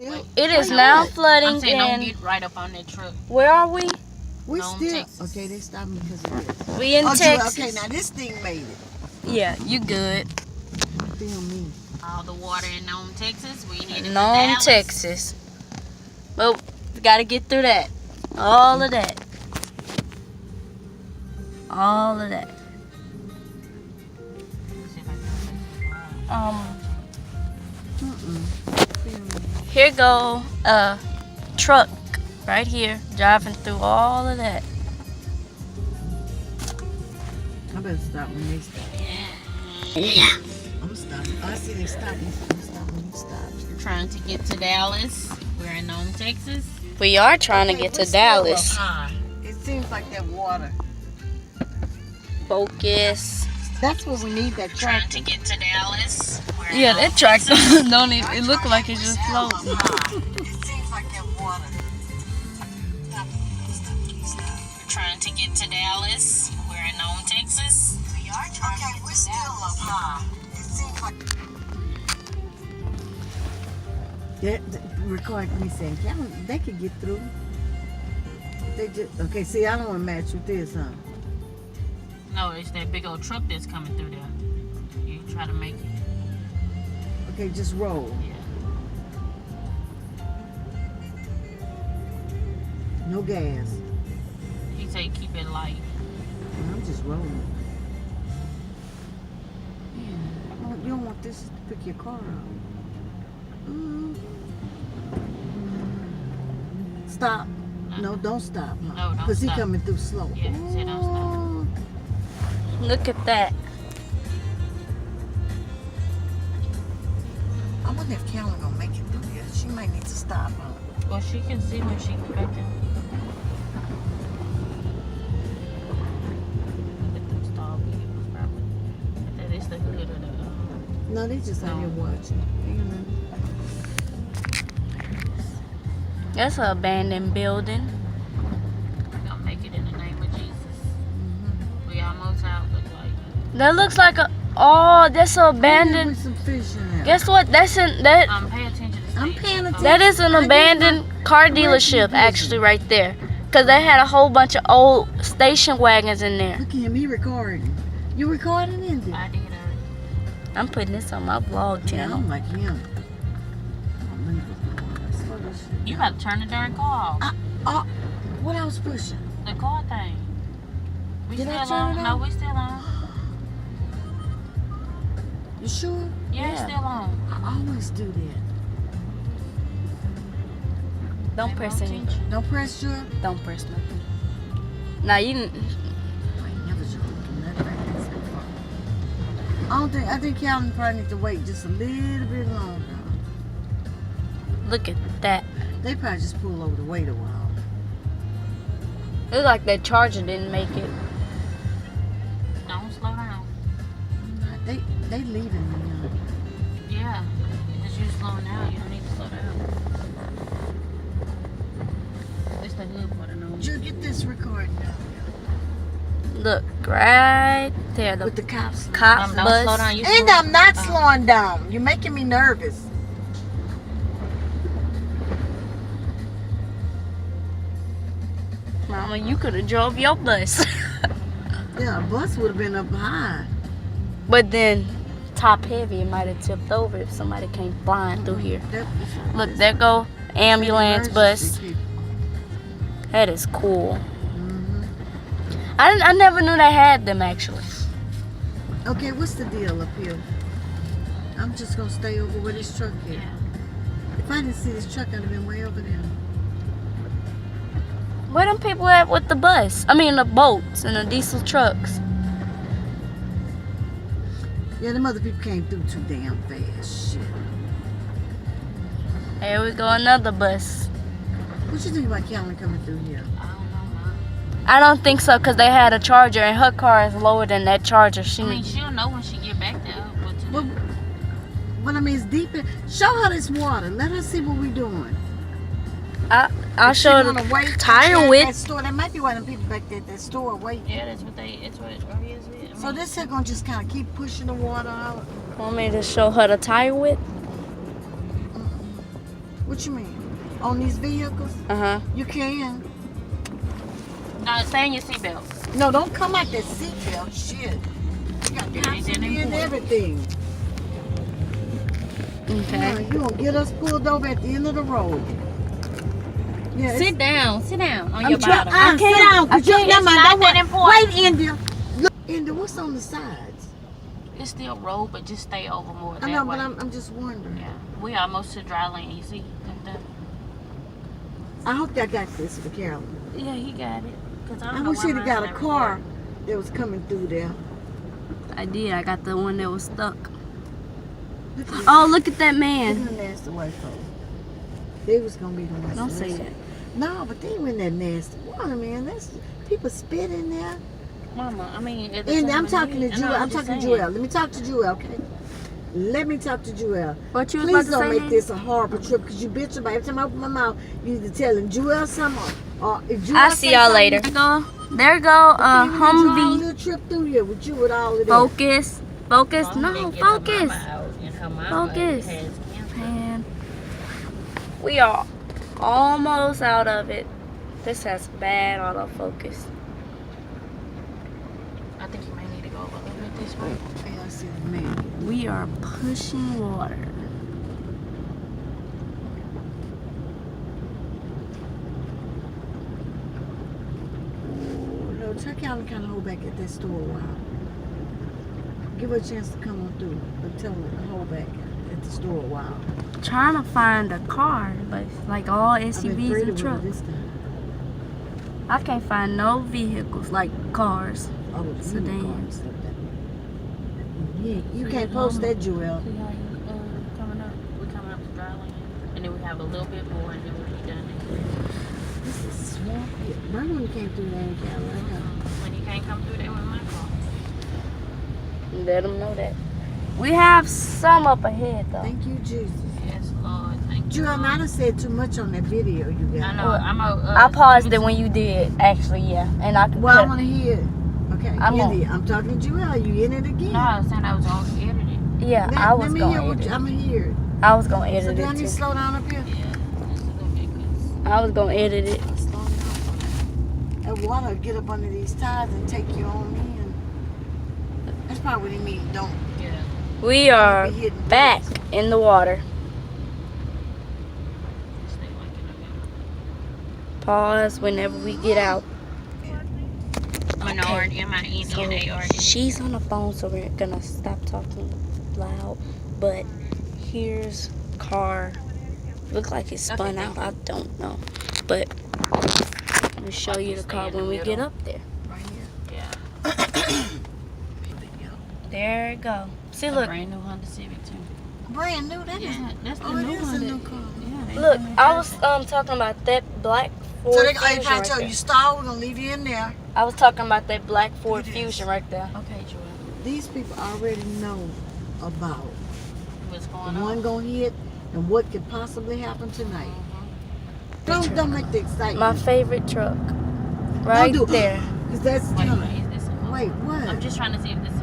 Wait, It is wait, now what? flooding. I'm saying don't And get right up on that truck. where are we? We Nome, still Texas. okay. They stopped me because of this. We in Oh, Texas. okay. Now this thing made it. Yeah, you good. Feel me. All the water in Nome, Texas. We headed to Nome, Dallas. Texas. But we gotta get through that. All of that. All of that. See if I can Feel me. Here go a truck right here driving through all of that. I better stop when they stop. Yeah. I'm stopping. I see they stop. I'm stopping. You stop. We're trying to get to Dallas. We're in Nome, Texas. We are trying to Okay, get we're to still Dallas. up high. It seems like that water. Focus. That's what we need. That Trying track. to get to Dallas. We're in Yeah, Nome, that track Texas. don't even. It look like it's just floating. It seems like that water. We're trying to get to Dallas. We're in Nome, Texas. We are trying to get We're to still Dallas. up high. It seems like. Record me saying, they could get through. They just okay. See, I don't want to match with this, huh? No, it's that big old truck that's coming through there. You try to make it. Okay, just roll. Yeah. No gas. He say keep it light. I'm just rolling. Man, you don't want this to pick your car up. Stop. No, don't stop. No, don't Because he stop. coming through slow. Yeah, he said don't stop. Look at that. I wonder if Carolyn gonna make it through here. She might need to stop. Huh? Well, she can see when she gets back there. Look at them stall vehicles, probably. But that is the hood of the. No, they just out here watching. That's an abandoned building. We're gonna make it in the name of Jesus. We almost out, look like. That looks like a. Oh, that's an abandoned. With some fish in there. Guess what? That's in that. Pay attention to I'm stage. paying attention. That is an abandoned car dealership, actually, right there. Cause they had a whole bunch of old station wagons in there. Look at him, he recording. You recording, isn't it? I did already. I'm putting this on my vlog Yeah, channel. I'm like him. You gotta turn the darn car off. What I was pushing? The car thing. We Did I still turn on? it No, on? we still on. You sure? Yeah, it's Yeah. still on. I always do that. Don't They press won't any. teach you. Don't press sure. Don't press nothing. Now you. I ain't never sure nothing. I think Calvin probably need to wait just a little bit longer. Look at that. They probably just pull over to wait a while. It look like that charger didn't make it. Don't slow down. They leaving me. Yeah, because you're slowing down. You don't need to slow down. It's the hood for the nose. Drew, get this recording down Look right there. The with the cops. cop Don't bus. slow down. You And slow- I'm not slowing down. You're making me nervous. Mama, you could have drove your bus. Yeah, a bus would have been up high. But then, top heavy, it might have tipped over if somebody came flying through here. Look, there go ambulance bus. That is cool. I never knew they had them actually. Okay, what's the deal up here? I'm just gonna stay over where this truck is. Yeah. If I didn't see this truck, I'd have been way over there. Where them people at with the bus? I mean the boats and the diesel trucks. Yeah, them other people came through too damn fast. Shit. Here we go, another bus. What you think about Calvin coming through here? I don't know, Mom. I don't think so, because they had a charger and her car is lower than that charger. I mean, she'll know when she get back there what to do. Well, what I mean is deep in. Show her this water. Let her see what we doing. I'll If she show wanna the wait tire at width. That store. That might be why them people back there at that store waiting. Yeah, that's what it's what it is. I So mean, this here gonna just kind of keep pushing the water out. Want me to show her the tire width? What you mean? On these vehicles? Uh-huh. You can. No, stay in your seatbelt. No, don't come out that seatbelt. Shit. You got cops in here and everything. Okay. Yeah, you gonna get us pulled over at the end of the road. Yeah, Sit down on I'm your trying. bottom. Sit down, cause you ain't got It's my not that Wait, important. India. Look, India, what's on the sides? It's still road, but just stay over more I that know, way. but I'm just wondering. Yeah, we almost to dry lane. You see? I hope I got this for Carolyn. Yeah, he got it. Cause I I don't know wish why he'd have mine's got a not car that was coming through there. I did. I got the one that was stuck. Look at Oh, look at that Look man. at the nasty white folks. They was gonna be the ones. Don't to say listen. that. No, but they ain't in that nasty water, man. That's people spit in there. Mama, I mean, at the And time I'm of talking to need, I know, Jewel. I'm just talking to saying. Jewel. Let me talk to Jewel, okay? Let me talk to Jewel. What you was Please about to don't say, make Nanny? this a horrible trip because you bitch about every time I open my mouth, you either telling Jewel something or if Jewel I'll say see y'all something, later. There go okay, we gonna draw a Humvee. little trip through here with you with all of that. Focus. Focus. Mama No, didn't get her focus. mama out, and her mama Focus. has cancer. Man, we are almost out of it. This has bad autofocus. I think you may need to go over a little bit this way. Hey, I see the man. We are pushing water. Oh, no, tell Calvin kind of hold back at that store a while. Give her a chance to come on through, but tell her to hold back at the store a while. Trying to find a car, but it's like all I've been SUVs afraid and of her trucks. this time. I can't find no vehicles like cars. Oh, it's Sedans. You can't post that, Jewel. See how you coming up? We're coming up to dry lane. And then we have a little bit more, and then we'll be done. This is swampy. Remember when you came through there in Carolina? When you can't come through there with my car. Let them know that. We have some up ahead though. Thank you, Jesus. Yes, Lord. Thank you. Jewel, I might have said too much on that video you got. I know. Well, I paused it when you did, actually, yeah. And I could Well, I cut. want to hear it. Okay, I'm on. India, I'm talking to Jewel. You in it again? No, I was saying I was on the internet. Yeah, Let, I was let me going hear to what edit. I'm going to hear it. I was going to So edit do I it need to too. slow down up here? Yeah, just a little bit. 'Cause I was going to edit it. Slow down. That water will get up under these tires and take you on in. That's probably what he means. Don't. yeah. We are Be hitting back in the water. Stay like it. Pause whenever we get out. Minority and my Indian, So they are. she's on the phone, so we're gonna stop talking loud. But here's car. Look like it spun out. I don't know, but we'll show you the car when we get up there. Right here. Yeah. There it go. See, A look. brand new Honda Civic too. Brand new, that is. Yeah, that's the Oh, it new is a one. new car. Yeah, they Look, done I it. was talking about that black So Ford they Fusion trying right to tell there. you stall, we're going to leave you in there. I was talking about that black Ford Look at this. Fusion right there. Okay, Joy. These people already know about What's the going one on? going to hit and what could possibly happen tonight. Mhm. Don't make the excitement. My favorite truck, right Don't do it. there. Because that's Wait, coming. is this a Wait, what? I'm just trying to see if this is